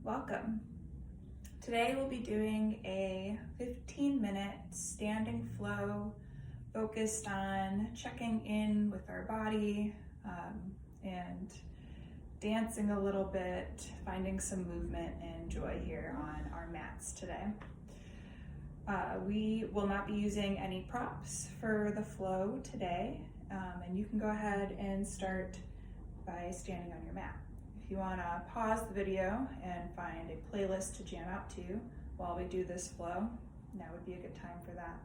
welcome. Today we'll be doing a 15-minute standing flow focused on checking in with our body and dancing a little bit, finding some movement and joy here on our mats today. We will not be using any props for the flow today, and you can go ahead and start by standing on your mat. If you want to pause the video and find a playlist to jam out to while we do this flow, now would be a good time for that.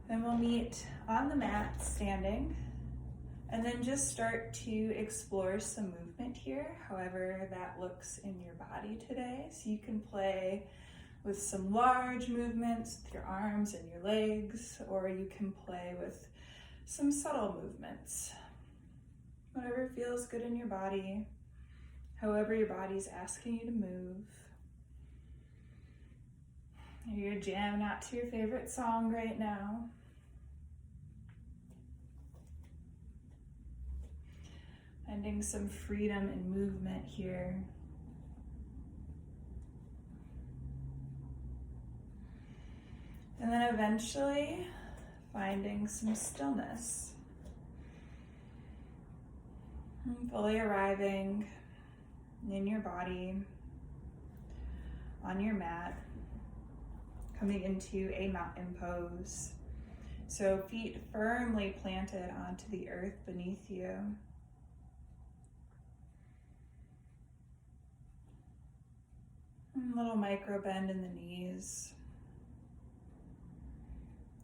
Then we'll meet on the mat standing, and then just start to explore some movement here, however that looks in your body today. So you can play with some large movements with your arms and your legs, or you can play with some subtle movements. Whatever feels good in your body, however your body's asking you to move. Maybe you're jamming out to your favorite song right now. Finding some freedom and movement here. And then eventually finding some stillness. And fully arriving in your body, on your mat, coming into a mountain pose. So feet firmly planted onto the earth beneath you. A little micro bend in the knees.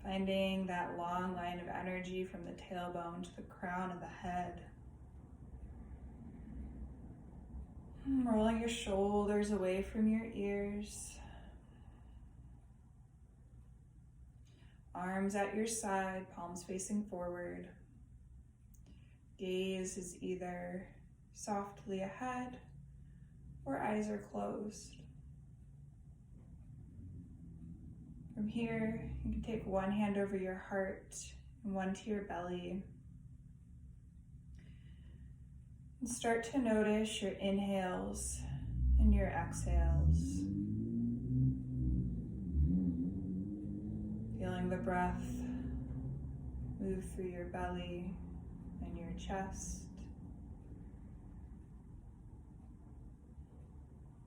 Finding that long line of energy from the tailbone to the crown of the head. Rolling your shoulders away from your ears. Arms at your side, palms facing forward. Gaze is either softly ahead or eyes are closed. From here, you can take one hand over your heart and one to your belly. And start to notice your inhales and your exhales. Feeling the breath move through your belly and your chest.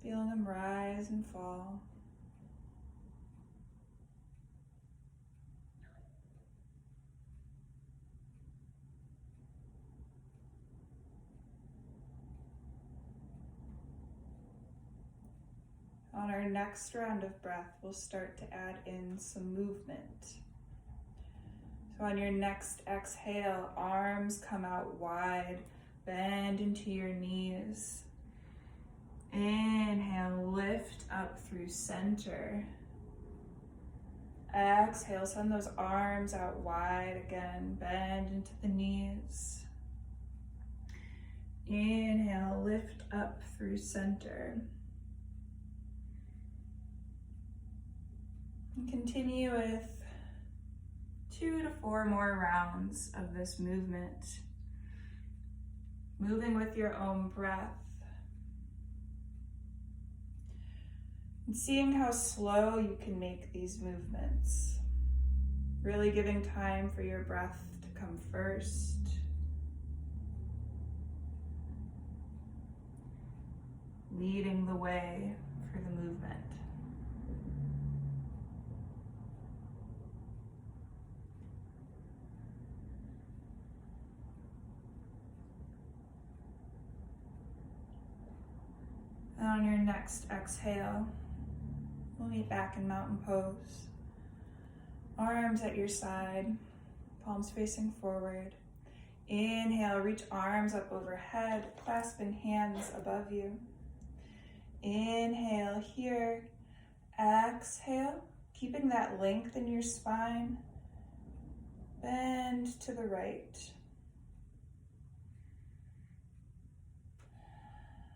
Feeling them rise and fall. On our next round of breath, we'll start to add in some movement. So on your next exhale, arms come out wide, bend into your knees. Inhale, lift up through center. Exhale, send those arms out wide again, bend into the knees. Inhale, lift up through center. And continue with 2 to 4 more rounds of this movement. Moving with your own breath. And seeing how slow you can make these movements. Really giving time for your breath to come first. Leading the way for the movement. And on your next exhale, we'll meet back in mountain pose. Arms at your side, palms facing forward. Inhale, reach arms up overhead, clasping hands above you. Inhale here. Exhale, keeping that length in your spine. Bend to the right.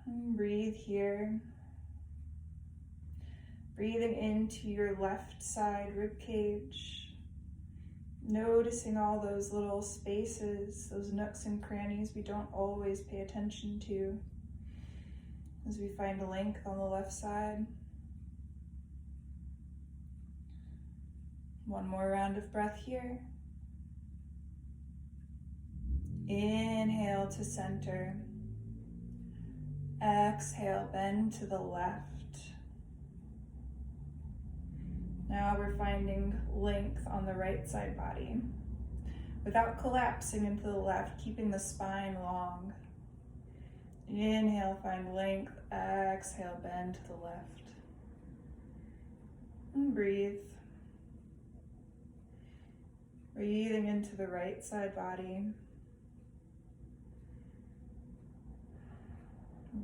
And breathe here. Breathing into your left side rib cage. Noticing all those little spaces, those nooks and crannies we don't always pay attention to. as we find length on the left side. One more round of breath here. Inhale to center. Exhale, bend to the left. Now we're finding length on the right side body without collapsing into the left, keeping the spine long. Inhale, find length. Exhale, bend to the left. And breathe. Breathing into the right side body.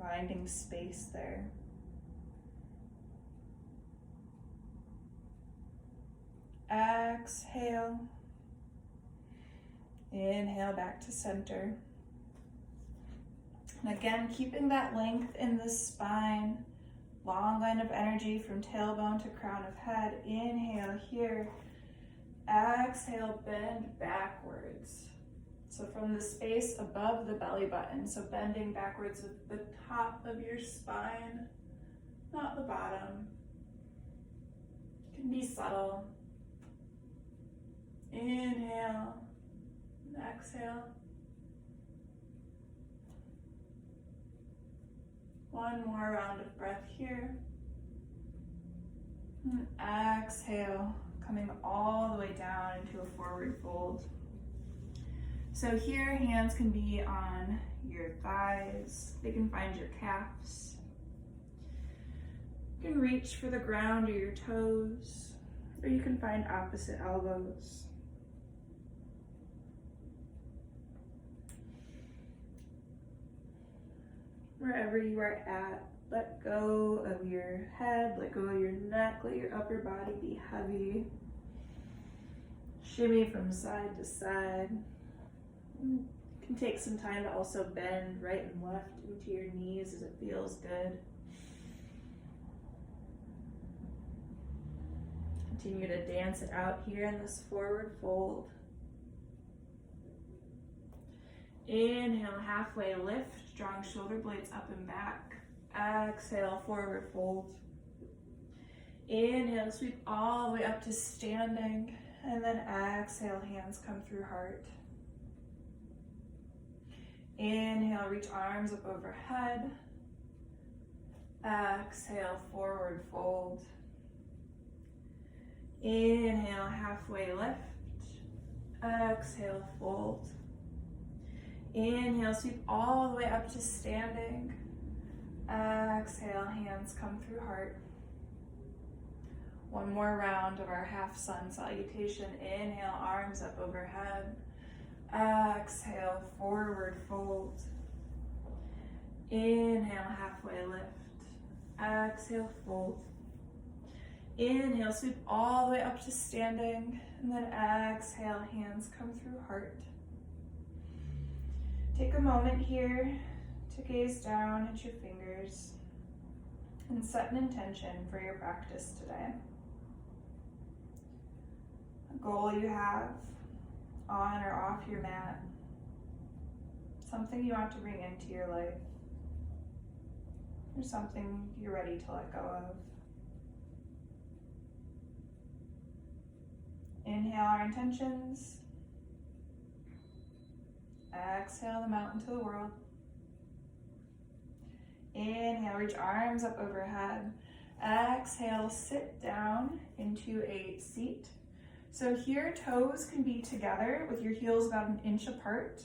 Finding space there. Exhale. Inhale back to center. And again, keeping that length in the spine. Long line of energy from tailbone to crown of head. Inhale here. Exhale, bend backwards. So from the space above the belly button, so bending backwards with the top of your spine, not the bottom. It can be subtle. Inhale, and exhale. One more round of breath here. And exhale, coming all the way down into a forward fold. So here, hands can be on your thighs. They can find your calves. You can reach for the ground or your toes, or you can find opposite elbows. Wherever you are at, let go of your head, let go of your neck, let your upper body be heavy. Shimmy from side to side. You can take some time to also bend right and left into your knees as it feels good. Continue to dance it out here in this forward fold. Inhale, halfway lift, drawing shoulder blades up and back. Exhale, forward fold. Inhale, sweep all the way up to standing, and then exhale, hands come through heart. Inhale, reach arms up overhead. Exhale, forward fold. Inhale, halfway lift. Exhale, fold. Inhale, sweep all the way up to standing. Exhale, hands come through heart. One more round of our half sun salutation. Inhale, arms up overhead. Exhale, forward fold. Inhale, halfway lift. Exhale, fold. Inhale, sweep all the way up to standing, and then exhale, hands come through heart. Take a moment here to gaze down at your fingers and set an intention for your practice today. A goal you have on or off your mat, something you want to bring into your life, or something you're ready to let go of. Inhale our intentions. Exhale them out into the world. Inhale, reach arms up overhead. Exhale, sit down into a seat. So here, toes can be together with your heels about an inch apart,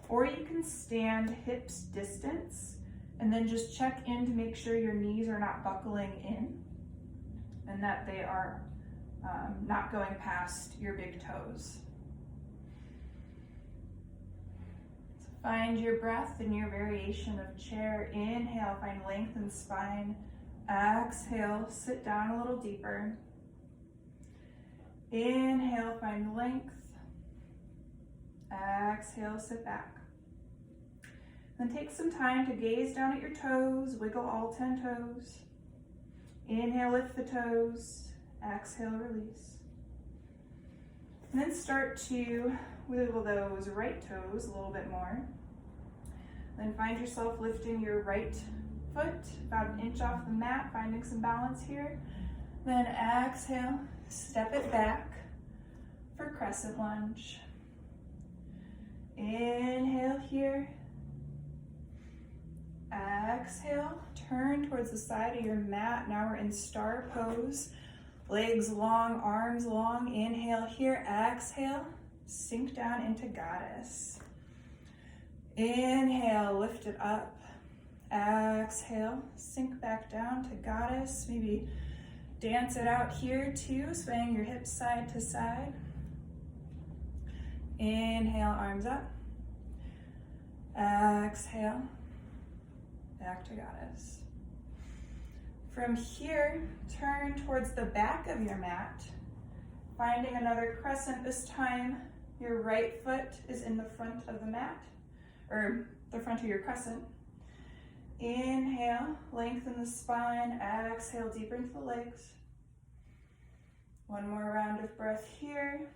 or you can stand hips distance and then just check in to make sure your knees are not buckling in and that they are not going past your big toes. So find your breath in your variation of chair. Inhale, find length in spine. Exhale, sit down a little deeper. Inhale, find length. Exhale, sit back. Then take some time to gaze down at your toes, wiggle all 10 toes. Inhale, lift the toes. Exhale, release. And then start to wiggle those right toes a little bit more. Then find yourself lifting your right foot about an inch off the mat, finding some balance here. Then exhale, step it back for crescent lunge. Inhale here. Exhale, turn towards the side of your mat. Now we're in star pose. Legs long, arms long. Inhale here, exhale, sink down into goddess. Inhale, lift it up. Exhale, sink back down to goddess. Maybe dance it out here too, swaying your hips side to side. Inhale, arms up. Exhale, back to goddess. From here, turn towards the back of your mat, finding another crescent. This time, your right foot is in the front of the mat, or the front of your crescent. Inhale, lengthen the spine. Exhale, deeper into the legs. One more round of breath here.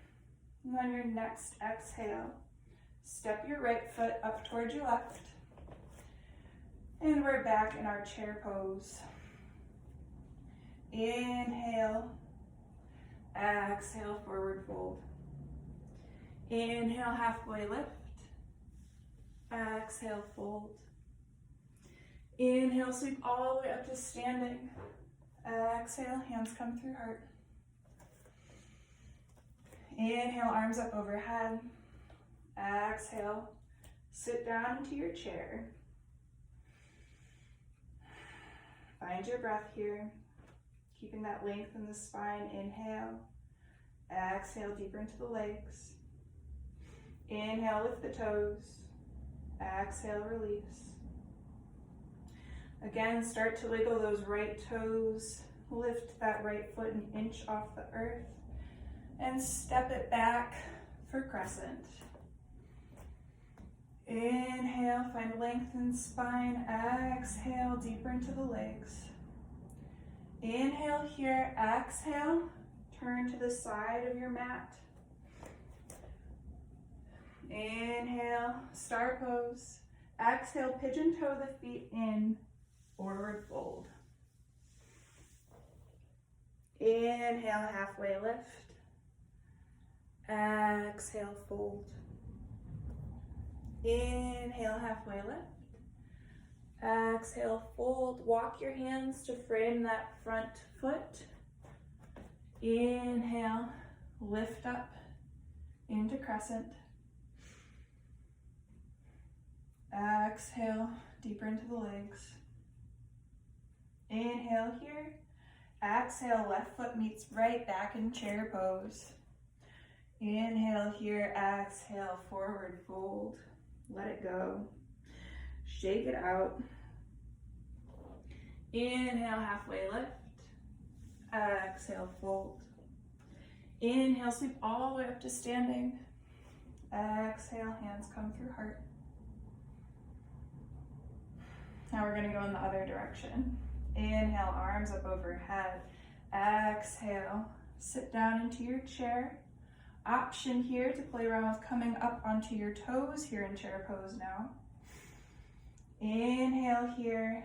And on your next exhale, step your right foot up towards your left. And we're back in our chair pose. Inhale, exhale, forward fold. Inhale, halfway lift. Exhale, fold. Inhale, sweep all the way up to standing. Exhale, hands come through heart. Inhale, arms up overhead. Exhale, sit down into your chair. Find your breath here, keeping that length in the spine. Inhale, exhale, deeper into the legs. Inhale, lift the toes. Exhale, release. Again, start to wiggle those right toes. Lift that right foot an inch off the earth and step it back for crescent. Inhale, find lengthened spine. Exhale, deeper into the legs. Inhale here, exhale, turn to the side of your mat. Inhale, star pose. Exhale, pigeon toe the feet in, forward fold. Inhale, halfway lift. Exhale, fold. Inhale, halfway lift. Exhale, fold. Walk your hands to frame that front foot. Inhale, lift up into crescent. Exhale, deeper into the legs. Inhale here. Exhale, left foot meets right, back in chair pose. Inhale here, exhale, forward fold. Let it go. Shake it out. Inhale, halfway lift. Exhale, fold. Inhale, sweep all the way up to standing. Exhale, hands come through heart. Now we're gonna go in the other direction. Inhale, arms up overhead. Exhale, sit down into your chair. Option here to play around with coming up onto your toes here in chair pose now. Inhale here.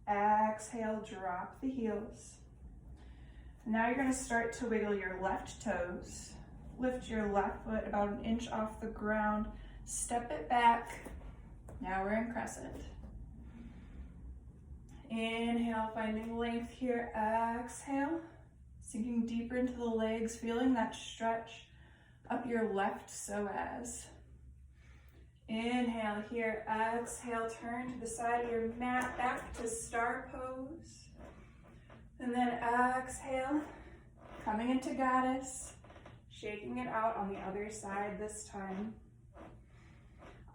Exhale, drop the heels. Now you're gonna start to wiggle your left toes. Lift your left foot about an inch off the ground. Step it back. Now we're in crescent. Inhale, finding length here. Exhale, sinking deeper into the legs, feeling that stretch up your left psoas. Inhale here. Exhale, turn to the side of your mat, back to star pose. And then exhale, coming into goddess, shaking it out on the other side this time.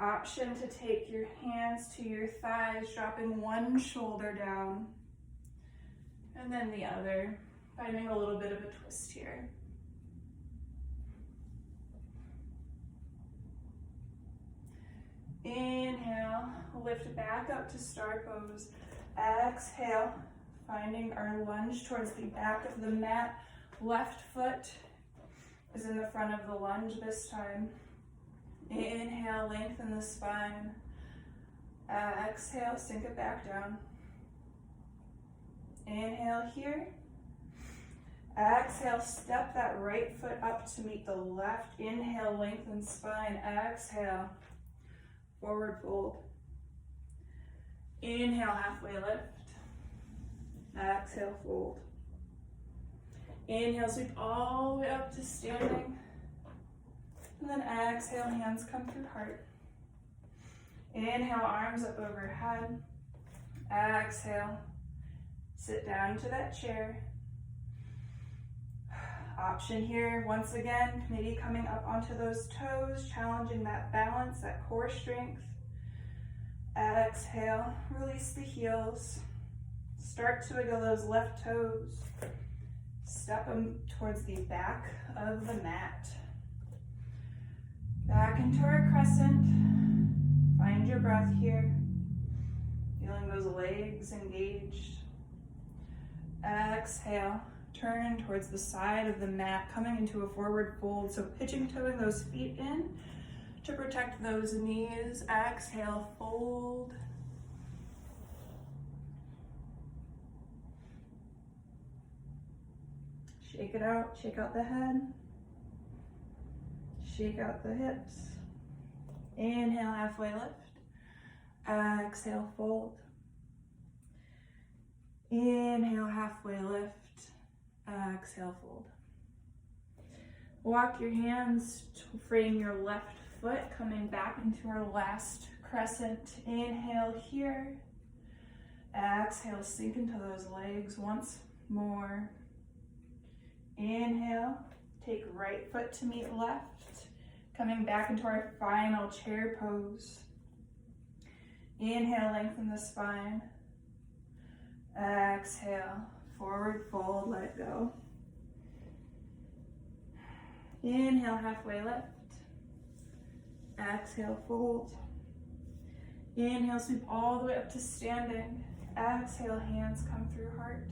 Option to take your hands to your thighs, dropping one shoulder down, and then the other, finding a little bit of a twist here. Inhale, lift back up to star pose. Exhale, finding our lunge towards the back of the mat. Left foot is in the front of the lunge this time. Inhale, lengthen the spine. Exhale, sink it back down. Inhale here. Exhale, step that right foot up to meet the left. Inhale, lengthen spine. Exhale, forward fold. Inhale, halfway lift. Exhale, fold. Inhale, sweep all the way up to standing. And then exhale, hands come through heart. Inhale, arms up overhead. Exhale, sit down to that chair. Option here, once again, maybe coming up onto those toes, challenging that balance, that core strength. Exhale, release the heels. Start to wiggle those left toes. Step them towards the back of the mat. Back into our crescent. Find your breath here. Feeling those legs engaged. Exhale. Turn towards the side of the mat, coming into a forward fold. So pitching, toeing those feet in to protect those knees. Exhale, fold. Shake it out, shake out the head. Shake out the hips. Inhale, halfway lift. Exhale, fold. Inhale, halfway lift. Exhale, fold. Walk your hands to frame your left foot, coming back into our last crescent. Inhale here. Exhale, sink into those legs once more. Inhale, take right foot to meet left, coming back into our final chair pose. Inhale, lengthen the spine. Exhale, forward fold, let go. Inhale, halfway lift. Exhale, fold. Inhale, sweep all the way up to standing. Exhale, hands come through heart.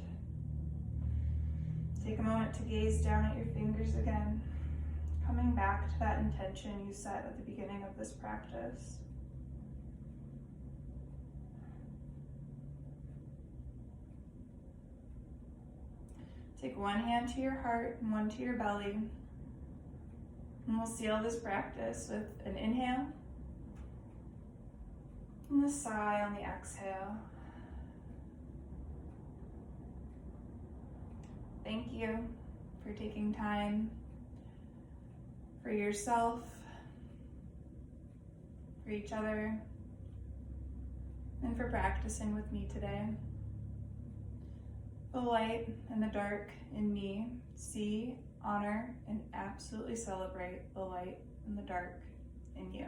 Take a moment to gaze down at your fingers again, coming back to that intention you set at the beginning of this practice. Take one hand to your heart and one to your belly. And we'll seal this practice with an inhale and a sigh on the exhale. Thank you for taking time for yourself, for each other, and for practicing with me today. The light and the dark in me see, honor, and absolutely celebrate the light and the dark in you.